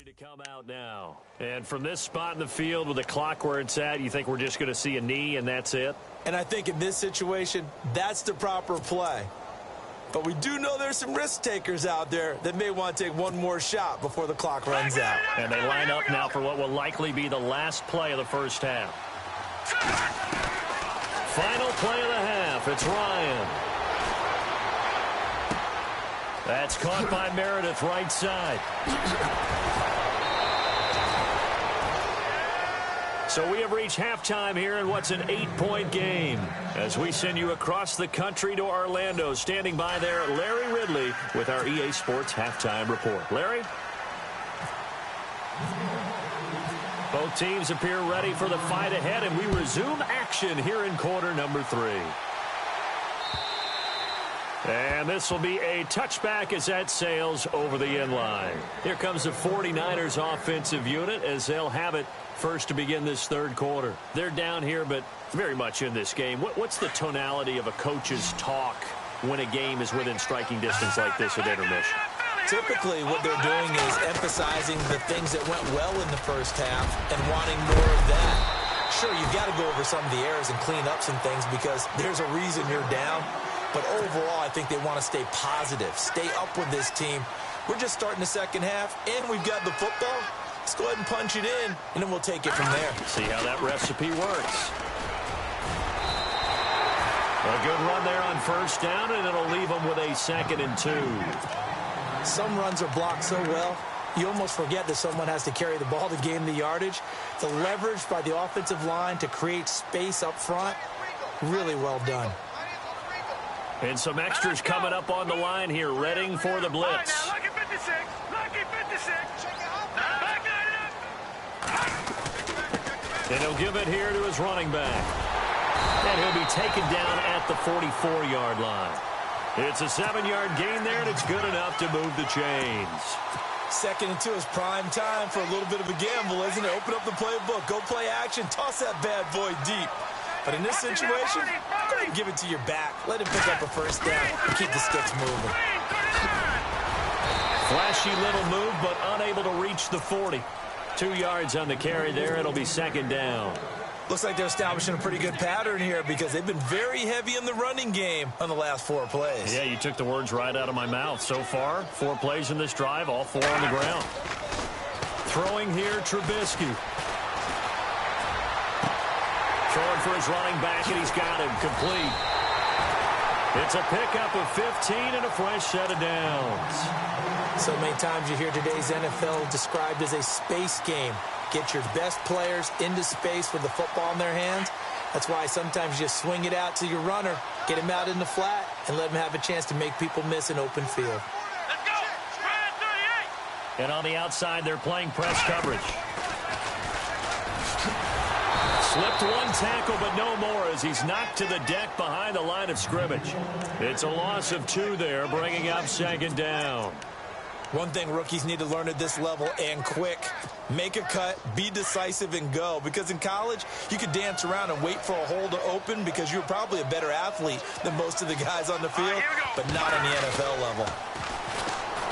to come out now. And from this spot in the field with the clock where it's at, you think we're just going to see a knee and that's it? And I think in this situation, that's the proper play. But we do know there's some risk takers out there that may want to take one more shot before the clock runs out. And they line up now for what will likely be the last play of the first half. Final play of the half. It's Ryan. That's caught by Meredith, right side. So we have reached halftime here in what's an 8-point game. As we send you across the country to Orlando, standing by there, Larry Ridley with our EA Sports Halftime Report. Larry? Both teams appear ready for the fight ahead, and we resume action here in quarter number 3. And this will be a touchback as that sails over the end line. Here comes the 49ers offensive unit as they'll have it first to begin this third quarter. They're down here, but very much in this game. What's the tonality of a coach's talk when a game is within striking distance like this at intermission? Typically, what they're doing is emphasizing the things that went well in the first half and wanting more of that. Sure, you've got to go over some of the errors and clean up some things because there's a reason you're down. But overall, I think they want to stay positive, stay up with this team. We're just starting the second half, and we've got the football. Let's go ahead and punch it in, and then we'll take it from there. See how that recipe works. A good run there on first down, and it'll leave them with a 2nd and 2. Some runs are blocked so well, you almost forget that someone has to carry the ball to gain the yardage. The leverage by the offensive line to create space up front, really well done. And some extras coming up on the line here, readying for the blitz. Lucky 56. Lucky 56. And he'll give it here to his running back. And he'll be taken down at the 44-yard line. It's a 7-yard gain there, and it's good enough to move the chains. 2nd and 2 is prime time for a little bit of a gamble, isn't it? Open up the playbook, go play action, toss that bad boy deep. But in this situation, go ahead and give it to your back. Let him pick up a first down and keep the sticks moving. Flashy little move, but unable to reach the 40. 2 yards on the carry there. It'll be 2nd down. Looks like they're establishing a pretty good pattern here because they've been very heavy in the running game on the last 4 plays. Yeah, you took the words right out of my mouth. So far, 4 plays in this drive, all 4 on the ground. Throwing here, Trubisky. Throwing for his running back, and he's got him complete. It's a pickup of 15 and a fresh set of downs. So many times you hear today's NFL described as a space game. Get your best players into space with the football in their hands. That's why sometimes you swing it out to your runner, get him out in the flat, and let him have a chance to make people miss an open field. Let's go. Spread 38. And on the outside, they're playing press coverage. Slipped 1 tackle, but no more as he's knocked to the deck behind the line of scrimmage. It's a loss of 2 there, bringing up 2nd down. One thing rookies need to learn at this level, and quick, make a cut, be decisive, and go. Because in college, you could dance around and wait for a hole to open because you're probably a better athlete than most of the guys on the field, but not on the NFL level.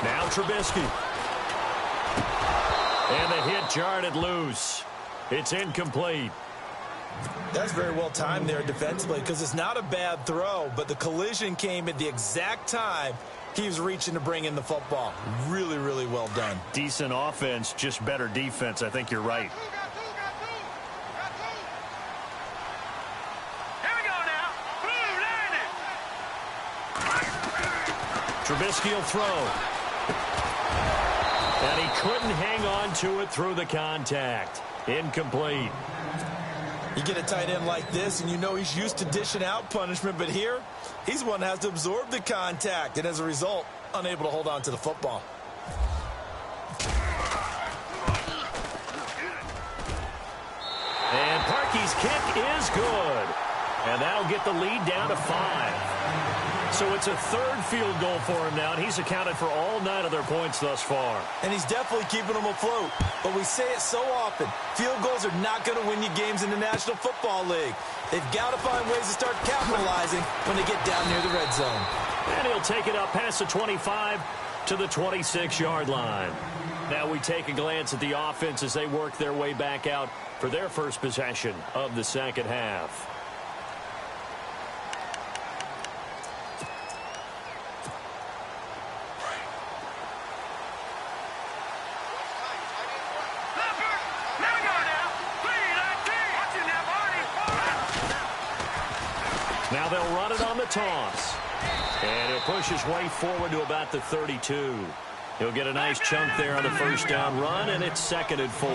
Now Trubisky. And the hit jarred it loose. It's incomplete. That's very well timed there defensively because it's not a bad throw, but the collision came at the exact time he was reaching to bring in the football. Really, really well done. Decent offense, just better defense. I think you're right. Here we go now. Blue line it. Trubisky will throw. And he couldn't hang on to it through the contact. Incomplete. You get a tight end like this, and you know he's used to dishing out punishment, but here, he's one that has to absorb the contact, and as a result, unable to hold on to the football. And Parkey's kick is good. And that'll get the lead down to 5. So it's a 3rd field goal for him now, and he's accounted for all 9 of their points thus far. And he's definitely keeping them afloat. But we say it so often, field goals are not going to win you games in the National Football League. They've got to find ways to start capitalizing when they get down near the red zone. And he'll take it up past the 25 to the 26-yard line. Now we take a glance at the offense as they work their way back out for their first possession of the second half. Now they'll run it on the toss. And he'll push his way forward to about the 32. He'll get a nice chunk there on the first down run, and it's 2nd and 4.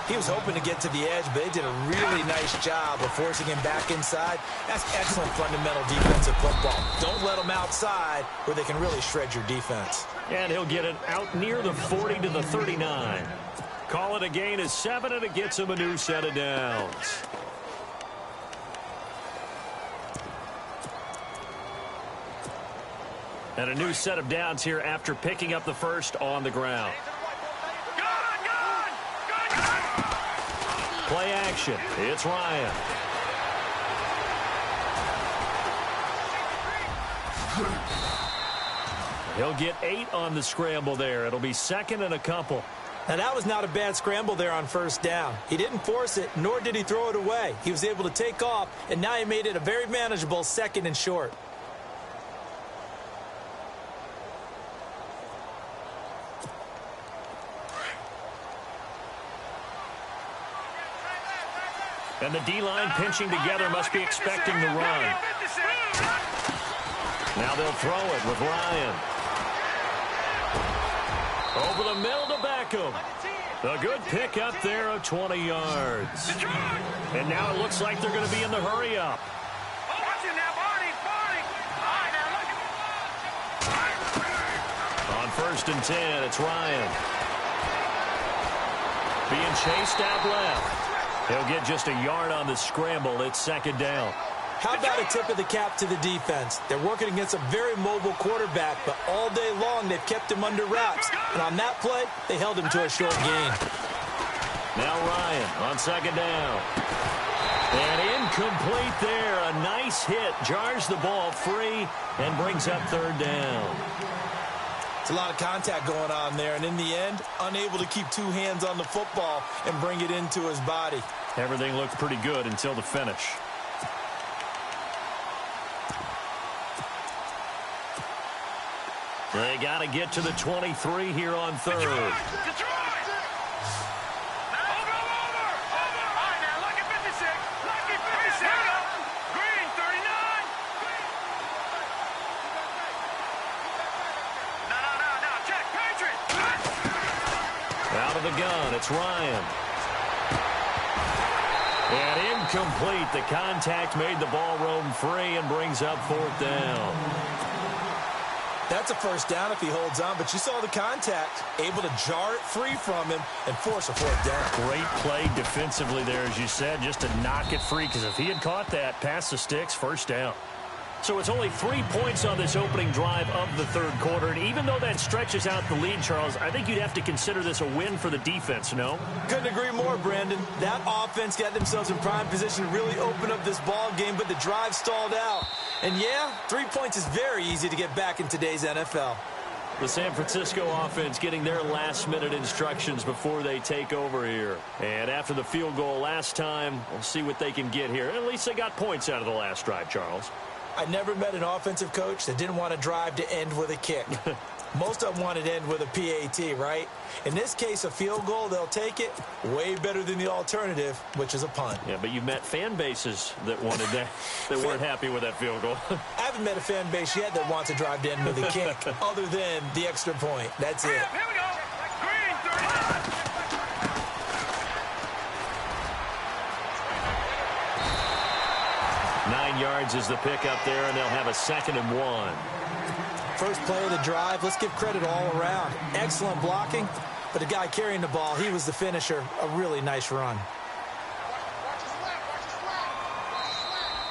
He was hoping to get to the edge, but they did a really nice job of forcing him back inside. That's excellent fundamental defensive football. Don't let them outside where they can really shred your defense. And he'll get it out near the 40 to the 39. Call it a gain of 7, and it gets him a new set of downs. And a new set of downs here after picking up the first on the ground. Play action. It's Ryan. He'll get 8 on the scramble there. It'll be 2nd and a couple. Now, that was not a bad scramble there on first down. He didn't force it, nor did he throw it away. He was able to take off, and now he made it a very manageable 2nd and short. And the D-line pinching together must be expecting the run. Now they'll throw it with Ryan. Over the middle to Beckham. A good pick up there of 20 yards. And now it looks like they're going to be in the hurry-up. On 1st and 10, it's Ryan. Being chased out left. He'll get just a yard on the scramble. It's 2nd down. How about a tip of the cap to the defense? They're working against a very mobile quarterback, but all day long they've kept him under wraps. And on that play, they held him to a short gain. Now Ryan on 2nd down. And incomplete there. A nice hit. Jars the ball free and brings up 3rd down. It's a lot of contact going on there, and in the end, unable to keep 2 hands on the football and bring it into his body. Everything looked pretty good until the finish. They got to get to the 23 here on 3rd. Out of the gun, it's Ryan. And incomplete. The contact made the ball roam free and brings up 4th down. That's a first down if he holds on, but you saw the contact. Able to jar it free from him and force a 4th down. Great play defensively there, as you said, just to knock it free, because if he had caught that, past the sticks, 1st down. So it's only 3 points on this opening drive of the 3rd quarter. And even though that stretches out the lead, Charles, I think you'd have to consider this a win for the defense, no? Couldn't agree more, Brandon. That offense got themselves in prime position to really open up this ball game, but the drive stalled out. And yeah, 3 points is very easy to get back in today's NFL. The San Francisco offense getting their last-minute instructions before they take over here. And after the field goal last time, we'll see what they can get here. At least they got points out of the last drive, Charles. I never met an offensive coach that didn't want a drive to end with a kick. Most of them wanted to end with a PAT, right? In this case, a field goal, they'll take it. Way better than the alternative, which is a punt. Yeah, but you've met fan bases that wanted that, that weren't happy with that field goal. I haven't met a fan base yet that wants a drive to end with a kick, other than the extra point. That's it. Here we go. Green, 39. 9 yards is the pickup there, and they'll have a 2nd and 1. First play of the drive, let's give credit all around. Excellent blocking, but the guy carrying the ball, he was the finisher. A really nice run.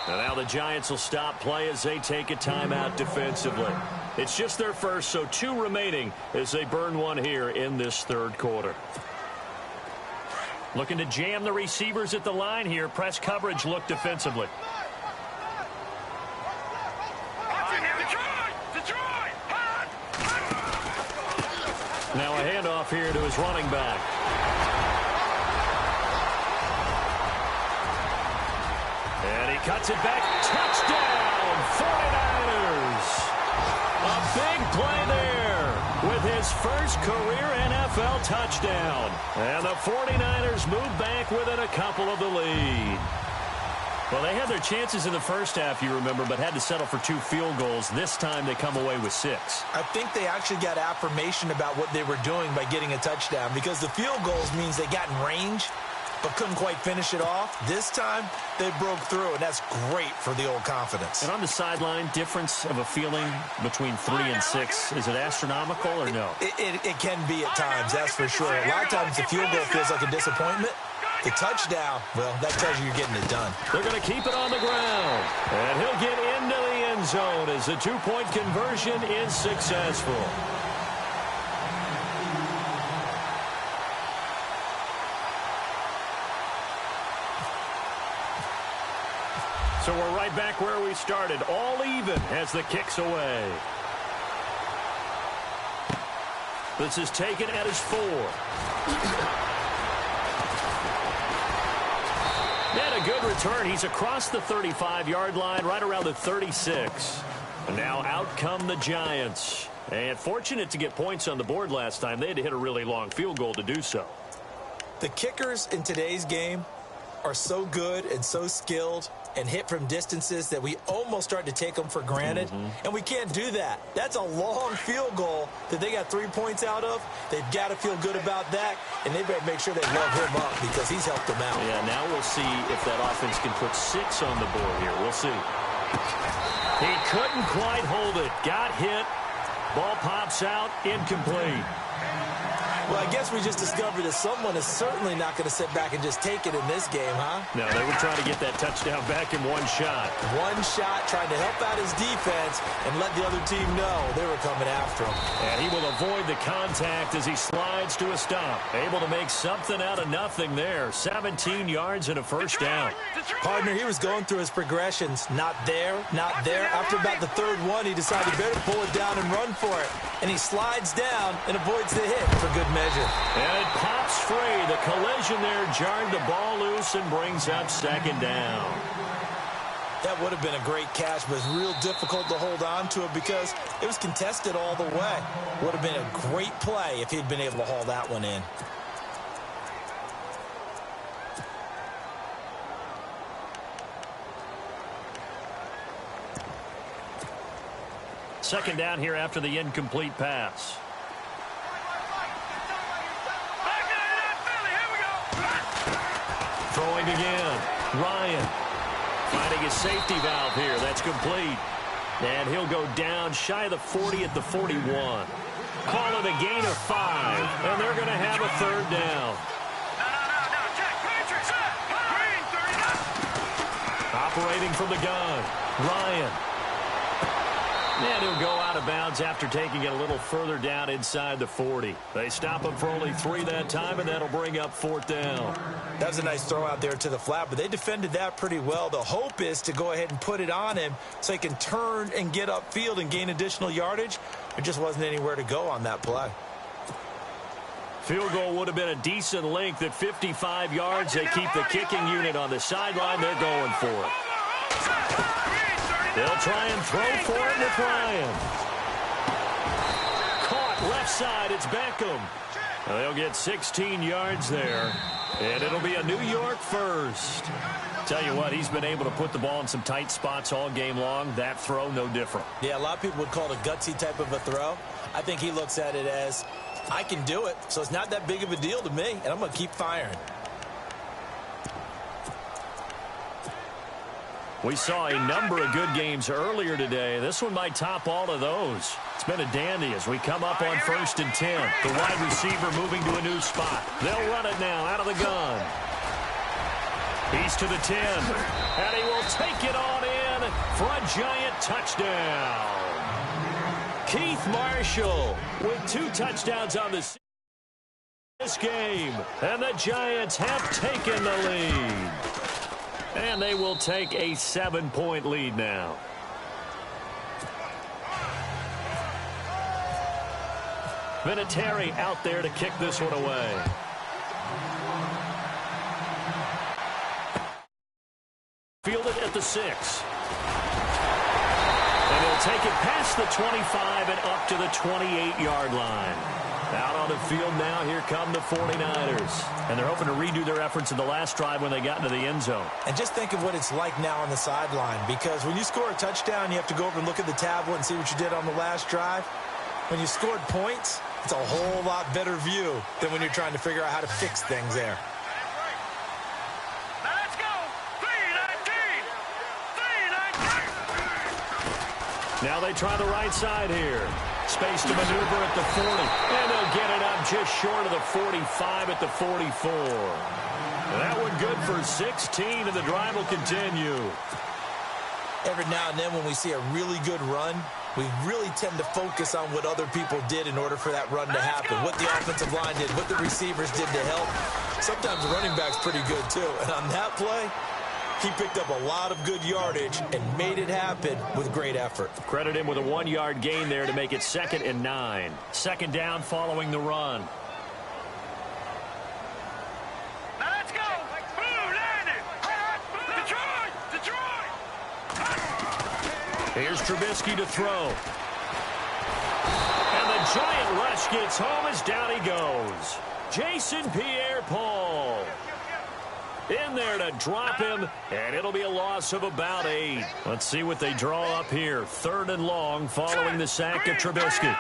And now the Giants will stop play as they take a timeout defensively. It's just their first, so 2 remaining as they burn one here in this 3rd quarter. Looking to jam the receivers at the line here. Press coverage look defensively. Now a handoff here to his running back. And he cuts it back. Touchdown, 49ers. A big play there with his first career NFL touchdown. And the 49ers move back within a couple of the lead. Well, they had their chances in the first half, you remember, but had to settle for 2 field goals. This time they come away with 6. I think they actually got affirmation about what they were doing by getting a touchdown, because the field goals means they got in range but couldn't quite finish it off. This time they broke through, and that's great for the old confidence. And on the sideline, difference of a feeling between 3 and 6, is it astronomical or no? It can be at times, that's for sure. A lot of times the field goal feels like a disappointment. The touchdown, well, that tells you you're getting it done. They're going to keep it on the ground. And he'll get into the end zone as the 2-point conversion is successful. So we're right back where we started. All even as the kick's away. This is taken at his 4. And a good return. He's across the 35-yard line, right around the 36. And now out come the Giants. And fortunate to get points on the board last time. They had to hit a really long field goal to do so. The kickers in today's game are so good and so skilled and hit from distances that we almost start to take them for granted. And we can't do that. That's a long field goal that they got 3 points out of. They've got to feel good about that, and they better make sure they love him up because he's helped them out. Yeah, now we'll see if that offense can put 6 on the board here. We'll see. He couldn't quite hold it. Got hit. Ball pops out. Incomplete. Well, I guess we just discovered that someone is certainly not going to sit back and just take it in this game, huh? No, they were trying to get that touchdown back in one shot. One shot, trying to help out his defense and let the other team know they were coming after him. And he will avoid the contact as he slides to a stop. Able to make something out of nothing there. 17 yards and a first down. Partner, he was going through his progressions. Not there, not there. After about the third one, he decided better pull it down and run for it. And he slides down and avoids the hit for good measure. And it pops free. The collision there jarred the ball loose and brings up second down. That would have been a great catch, but it's real difficult to hold on to it because it was contested all the way. Would have been a great play if he'd been able to haul that one in. Second down here after the incomplete pass. Throwing again. Ryan finding his safety valve here. That's complete. And he'll go down shy of the 40 at the 41. Call it a gain of 5. And they're going to have a third down. Operating from the gun. Ryan. And he'll go out of bounds after taking it a little further down inside the 40. They stop him for only 3 that time, and that'll bring up 4th down. That was a nice throw out there to the flat, but they defended that pretty well. The hope is to go ahead and put it on him so he can turn and get upfield and gain additional yardage. There just wasn't anywhere to go on that play. Field goal would have been a decent length at 55 yards. They keep the kicking unit on the sideline. They're going for it. They'll try and throw for it with Ryan. Caught left side. It's Beckham. They'll get 16 yards there. And it'll be a New York first. Tell you what, he's been able to put the ball in some tight spots all game long. That throw, no different. Yeah, a lot of people would call it a gutsy type of a throw. I think he looks at it as, I can do it, so it's not that big of a deal to me, and I'm going to keep firing. We saw a number of good games earlier today. This one might top all of those. It's been a dandy as we come up on 1st and 10. The wide receiver moving to a new spot. They'll run it now out of the gun. He's to the 10. And he will take it on in for a giant touchdown. Keith Marshall with 2 touchdowns on this game. And the Giants have taken the lead. And they will take a 7-point lead now. Vinatieri out there to kick this one away. Fielded at the 6. And he'll take it past the 25 and up to the 28-yard line. Out on the field now, here come the 49ers. And they're hoping to redo their efforts in the last drive when they got into the end zone. And just think of what it's like now on the sideline, because when you score a touchdown, you have to go over and look at the tablet and see what you did on the last drive. When you scored points, it's a whole lot better view than when you're trying to figure out how to fix things there. Now let's go. 3-19. 3-19. Now they try the right side here. Space to maneuver at the 40. And they'll get it up just short of the 45 at the 44. That one good for 16, and the drive will continue. Every now and then when we see a really good run, we really tend to focus on what other people did in order for that run to happen, what the offensive line did, what the receivers did to help. Sometimes the running back's pretty good, too. And on that play, he picked up a lot of good yardage and made it happen with great effort. Credit him with a 1-yard gain there to make it 2nd and 9. Second down following the run. Now let's go. Blue landed. Detroit. Detroit. Here's Trubisky to throw. And the giant rush gets home as down he goes. Jason Pierre-Paul in there to drop him, and it'll be a loss of about 8. Let's see what they draw up here. 3rd and long following the sack of Trubisky.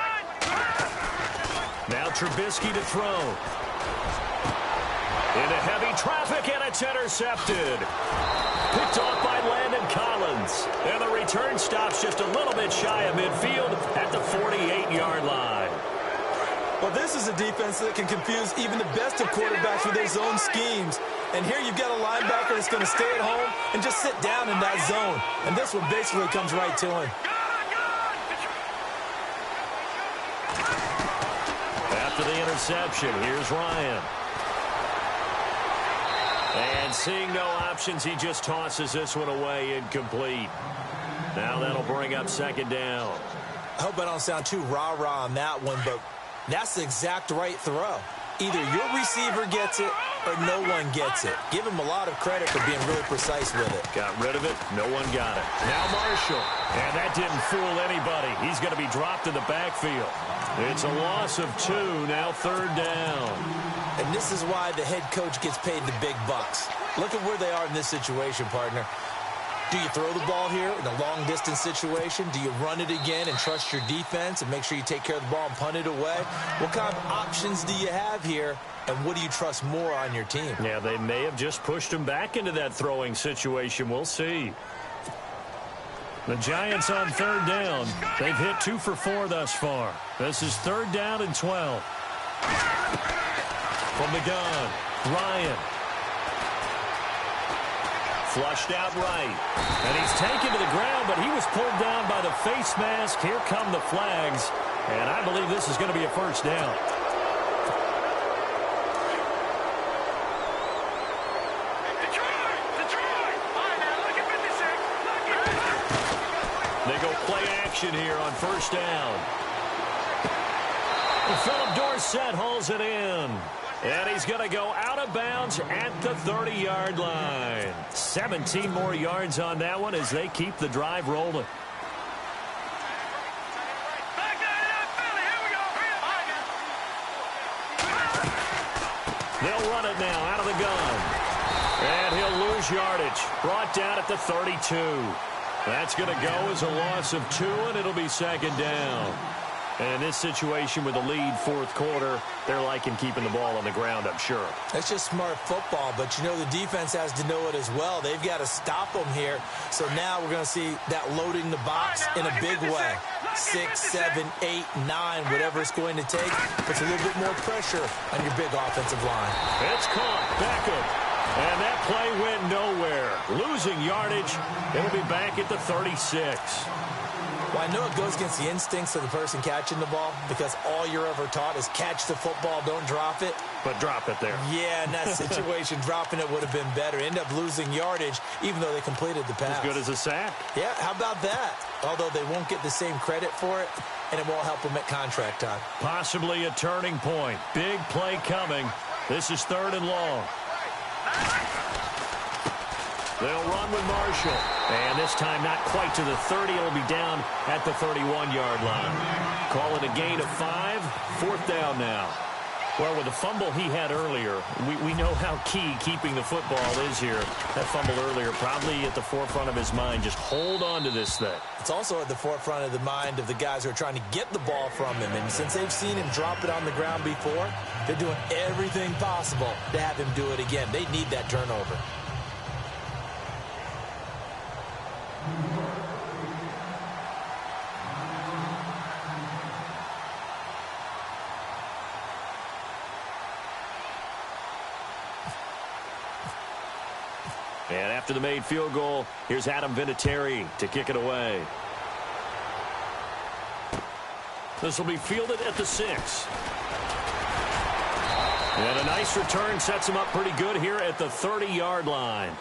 Now Trubisky to throw. Into heavy traffic, and it's intercepted. Picked off by Landon Collins. And the return stops just a little bit shy of midfield at the 48-yard line. Well, this is a defense that can confuse even the best of quarterbacks with their zone schemes. And here you've got a linebacker that's going to stay at home and just sit down in that zone. And this one basically comes right to him. After the interception, here's Ryan. And seeing no options, he just tosses this one away incomplete. Now that'll bring up 2nd down. I hope I don't sound too rah-rah on that one, but that's the exact right throw. Either your receiver gets it or no one gets it. Give him a lot of credit for being really precise with it. Got rid of it. No one got it. Now Marshall. And that didn't fool anybody. He's going to be dropped in the backfield. It's a loss of 2. Now 3rd down. And this is why the head coach gets paid the big bucks. Look at where they are in this situation, partner. Do you throw the ball here in a long-distance situation? Do you run it again and trust your defense and make sure you take care of the ball and punt it away? What kind of options do you have here, and what do you trust more on your team? Yeah, they may have just pushed him back into that throwing situation. We'll see. The Giants on 3rd down. They've hit 2 for 4 thus far. This is 3rd down and 12. From the gun, Ryan. Flushed out right. And he's taken to the ground, but he was pulled down by the face mask. Here come the flags. And I believe this is going to be a 1st down. They go play action here on 1st down. And Philip Dorsett hauls it in. And he's going to go out of bounds at the 30-yard line. 17 more yards on that one as they keep the drive rolling. They'll run it now out of the gun. And he'll lose yardage. Brought down at the 32. That's going to go as a loss of 2, and it'll be 2nd down. And in this situation with the lead 4th quarter, they're liking keeping the ball on the ground, I'm sure. That's just smart football, but you know the defense has to know it as well. They've got to stop them here. So now we're going to see that loading the box in a big way. 6, 7, 8, 9, whatever it's going to take. Puts a little bit more pressure on your big offensive line. It's caught. Beckham. And that play went nowhere. Losing yardage. It'll be back at the 36. Well, I know it goes against the instincts of the person catching the ball because all you're ever taught is catch the football, don't drop it. But drop it there. Yeah, in that situation, dropping it would have been better. End up losing yardage, even though they completed the pass. As good as a sack. Yeah, how about that? Although they won't get the same credit for it, and it won't help them at contract time. Possibly a turning point. Big play coming. This is 3rd and long. They'll run with Marshall. And this time not quite to the 30. It'll be down at the 31-yard line. Call it a gain of 5. 4th down now. Well, with the fumble he had earlier, we know how key keeping the football is here. That fumble earlier probably at the forefront of his mind. Just hold on to this thing. It's also at the forefront of the mind of the guys who are trying to get the ball from him. And since they've seen him drop it on the ground before, they're doing everything possible to have him do it again. They need that turnover. And after the made field goal, here's Adam Vinatieri to kick it away. This will be fielded at the 6. And a nice return sets him up pretty good here at the 30-yard line.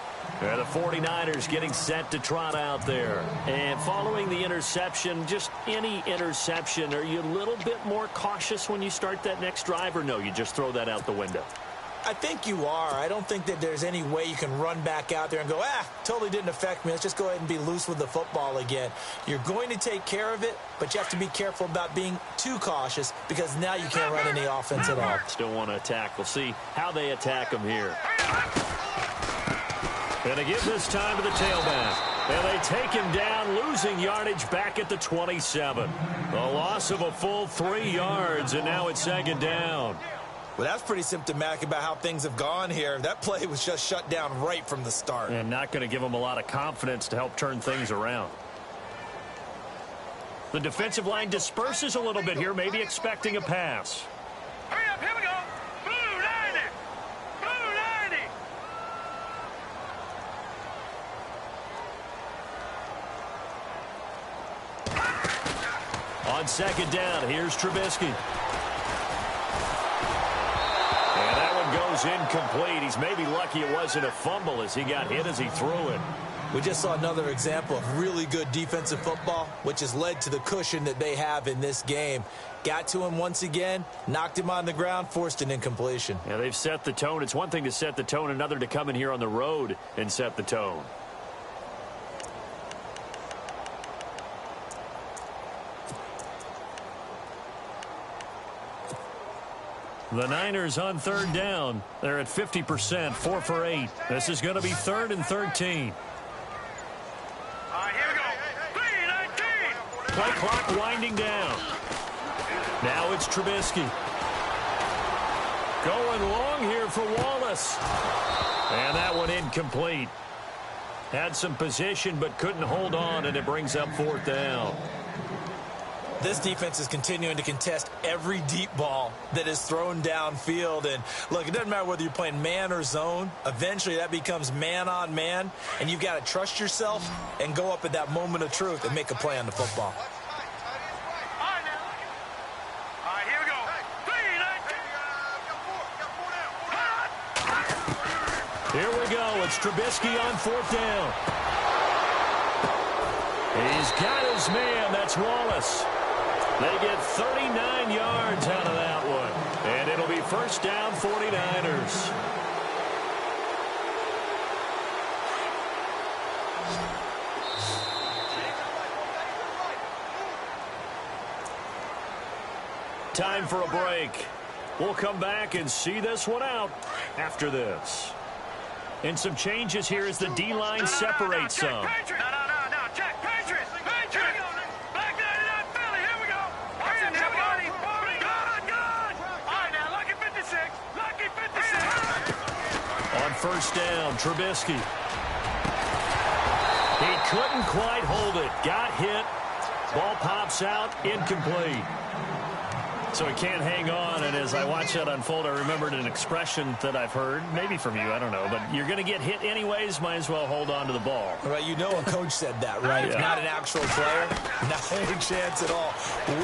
The 49ers getting set to trot out there. And following the interception, just any interception, are you a little bit more cautious when you start that next drive, or no, you just throw that out the window? I think you are. I don't think that there's any way you can run back out there and go, totally didn't affect me. Let's just go ahead and be loose with the football again. You're going to take care of it, but you have to be careful about being too cautious because now you can't run any offense at all. Still want to attack. We'll see how they attack him here. And they give this time to the tailback. And they take him down, losing yardage back at the 27. A loss of a full 3 yards, and now it's 2nd down. Well, that's pretty symptomatic about how things have gone here. That play was just shut down right from the start. And not going to give them a lot of confidence to help turn things around. The defensive line disperses a little bit here, maybe expecting a pass. Hurry up, here we go. Blue 90. Blue 90. On 2nd down, here's Trubisky. And that one goes incomplete. He's maybe lucky it wasn't a fumble as he got hit as he threw it. We just saw another example of really good defensive football, which has led to the cushion that they have in this game. Got to him once again, knocked him on the ground, forced an incompletion. Yeah, they've set the tone. It's one thing to set the tone, another to come in here on the road and set the tone. The Niners on 3rd down. They're at 50%, 4 for 8. This is going to be 3rd and 13. All right, here we go. 3-19. Play clock winding down. Now it's Trubisky. Going long here for Wallace. And that one incomplete. Had some position but couldn't hold on, and it brings up 4th down. This defense is continuing to contest every deep ball that is thrown downfield. And, look, it doesn't matter whether you're playing man or zone. Eventually that becomes man on man, and you've got to trust yourself and go up at that moment of truth and make a play on the football. All right, now. All right, here we go. 3-19. Here we go. It's Trubisky on 4th down. He's got his man. That's Wallace. They get 39 yards out of that one. And it'll be 1st down, 49ers. Time for a break. We'll come back and see this one out after this. And some changes here as the D-line separates some. No, check. Patriots. Black 99 Philly. Here we go. Hurry up, everybody. Good. All right, now, lucky 56. Lucky 56. On 1st down, Trubisky. He couldn't quite hold it. Got hit. Ball pops out. Incomplete. So he can't hang on, and as I watch that unfold, I remembered an expression that I've heard, maybe from you, I don't know, but you're going to get hit anyways, might as well hold on to the ball. Right, you know a coach said that, right? Yeah. Not an actual player, not any chance at all.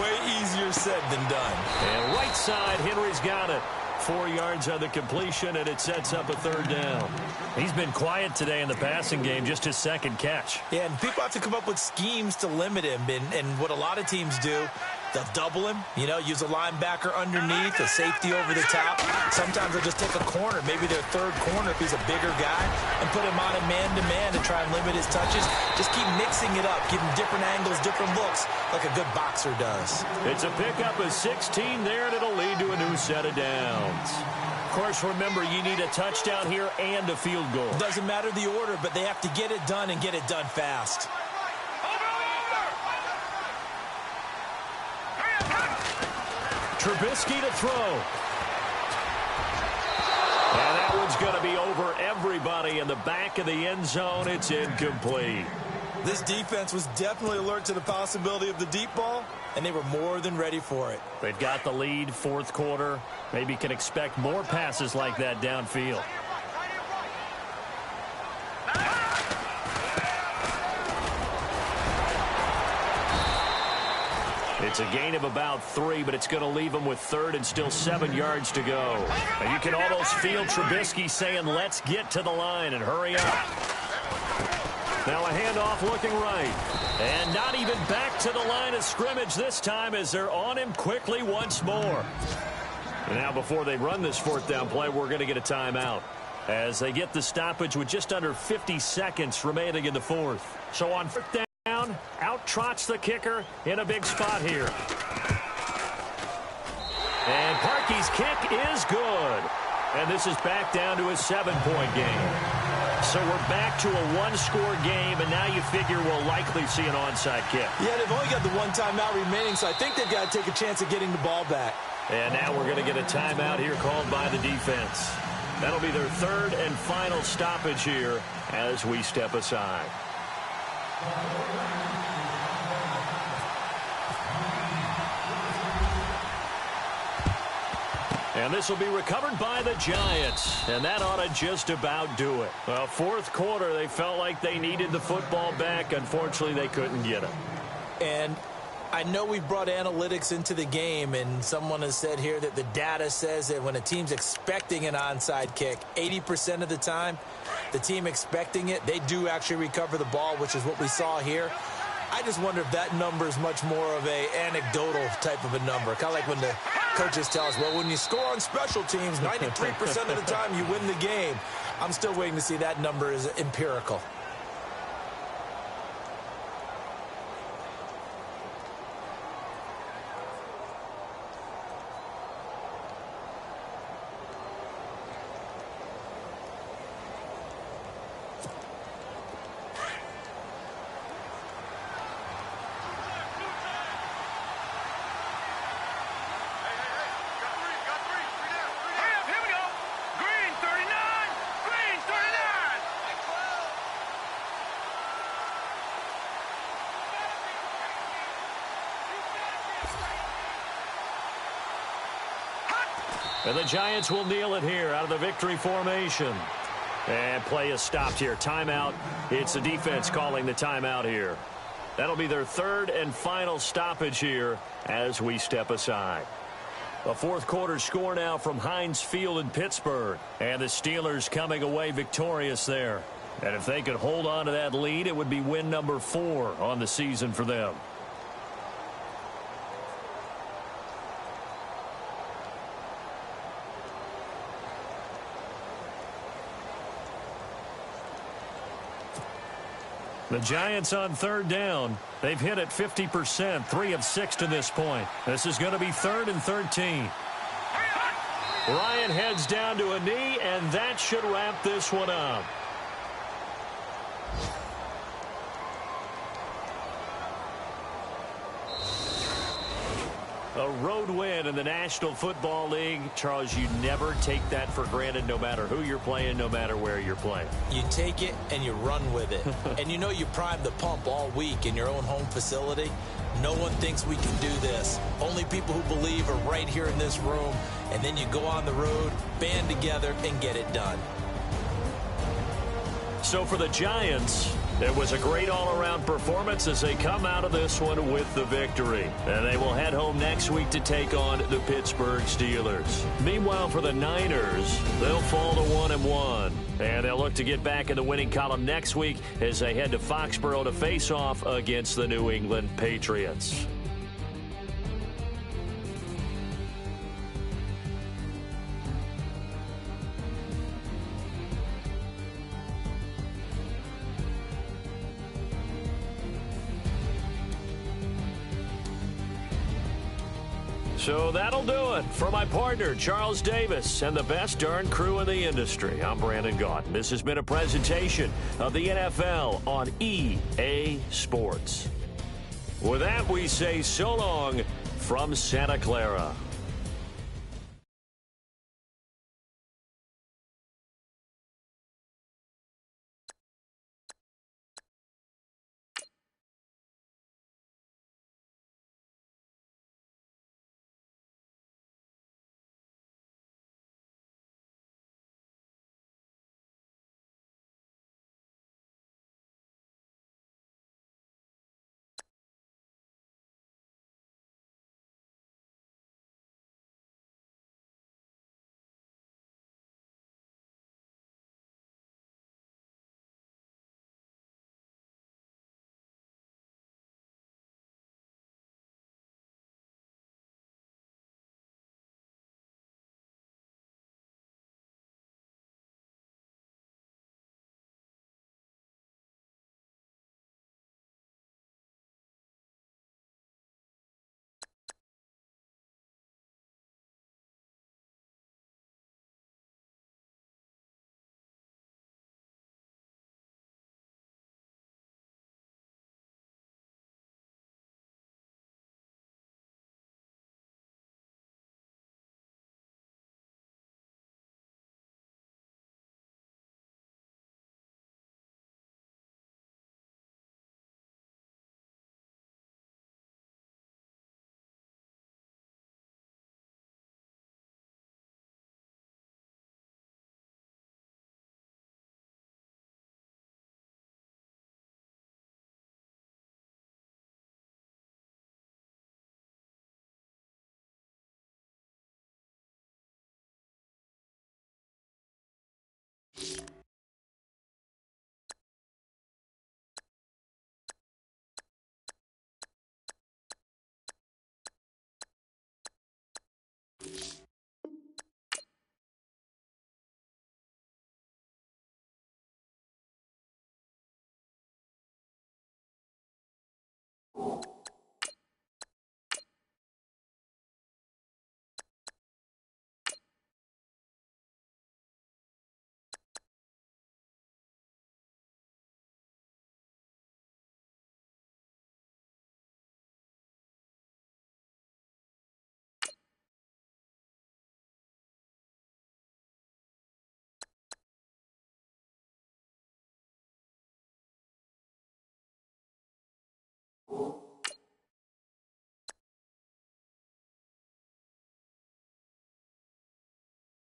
Way easier said than done. And right side, Henry's got it. 4 yards on the completion, and it sets up a third down. He's been quiet today in the passing game, just his second catch. Yeah, and people have to come up with schemes to limit him, and what a lot of teams do, they'll double him, you know, use a linebacker underneath, a safety over the top. Sometimes they'll just take a corner, maybe their third corner if he's a bigger guy, and put him on a man-to-man to try and limit his touches. Just keep mixing it up, give him different angles, different looks, like a good boxer does. It's a pickup of 16 there, and it'll lead to a new set of downs. Of course, remember, you need a touchdown here and a field goal. Doesn't matter the order, but they have to get it done and get it done fast. Trubisky to throw. And that one's going to be over everybody in the back of the end zone. It's incomplete. This defense was definitely alert to the possibility of the deep ball, and they were more than ready for it. They've got the lead, fourth quarter. Maybe can expect more passes like that downfield. It's a gain of about 3, but it's going to leave them with third and still 7 yards to go. And you can almost feel Trubisky saying, let's get to the line and hurry up. Now a handoff looking right. And not even back to the line of scrimmage this time as they're on him quickly once more. And now before they run this fourth down play, we're going to get a timeout as they get the stoppage with just under 50 seconds remaining in the fourth. So on fourth down, out trots the kicker in a big spot here. And Parkey's kick is good. And this is back down to a 7-point game. So we're back to a one-score game, and now you figure we'll likely see an onside kick. Yeah, they've only got the one timeout remaining, so I think they've got to take a chance at getting the ball back. And now we're going to get a timeout here called by the defense. That'll be their third and final stoppage here as we step aside. And this will be recovered by the Giants. And that ought to just about do it. Well, fourth quarter, they felt like they needed the football back. Unfortunately, they couldn't get it. And I know we brought analytics into the game, and someone has said here that the data says that when a team's expecting an onside kick, 80% of the time, the team expecting it, they do actually recover the ball, which is what we saw here. I just wonder if that number is much more of a anecdotal type of a number. Kind of like when the coaches tell us, well, when you score on special teams, 93% of the time you win the game. I'm still waiting to see that number is empirical. And the Giants will kneel it here out of the victory formation. And play is stopped here. Timeout. It's the defense calling the timeout here. That'll be their third and final stoppage here as we step aside. A fourth quarter score now from Heinz Field in Pittsburgh. And the Steelers coming away victorious there. And if they could hold on to that lead, it would be win number 4 on the season for them. The Giants on third down. They've hit it 50%, 3 of 6 to this point. This is going to be 3rd and 13. Ryan heads down to a knee, and that should wrap this one up. A road win in the National Football League. Charles, you never take that for granted no matter who you're playing, no matter where you're playing. You take it and you run with it. And you know you primed the pump all week in your own home facility. No one thinks we can do this. Only people who believe are right here in this room. And then you go on the road, band together, and get it done. So for the Giants, it was a great all-around performance as they come out of this one with the victory. And they will head home next week to take on the Pittsburgh Steelers. Meanwhile, for the Niners, they'll fall to 1-1. And they'll look to get back in the winning column next week as they head to Foxborough to face off against the New England Patriots. So that'll do it. For my partner, Charles Davis, and the best darn crew in the industry, I'm Brandon Gaudin. This has been a presentation of the NFL on EA Sports. With that, we say so long from Santa Clara.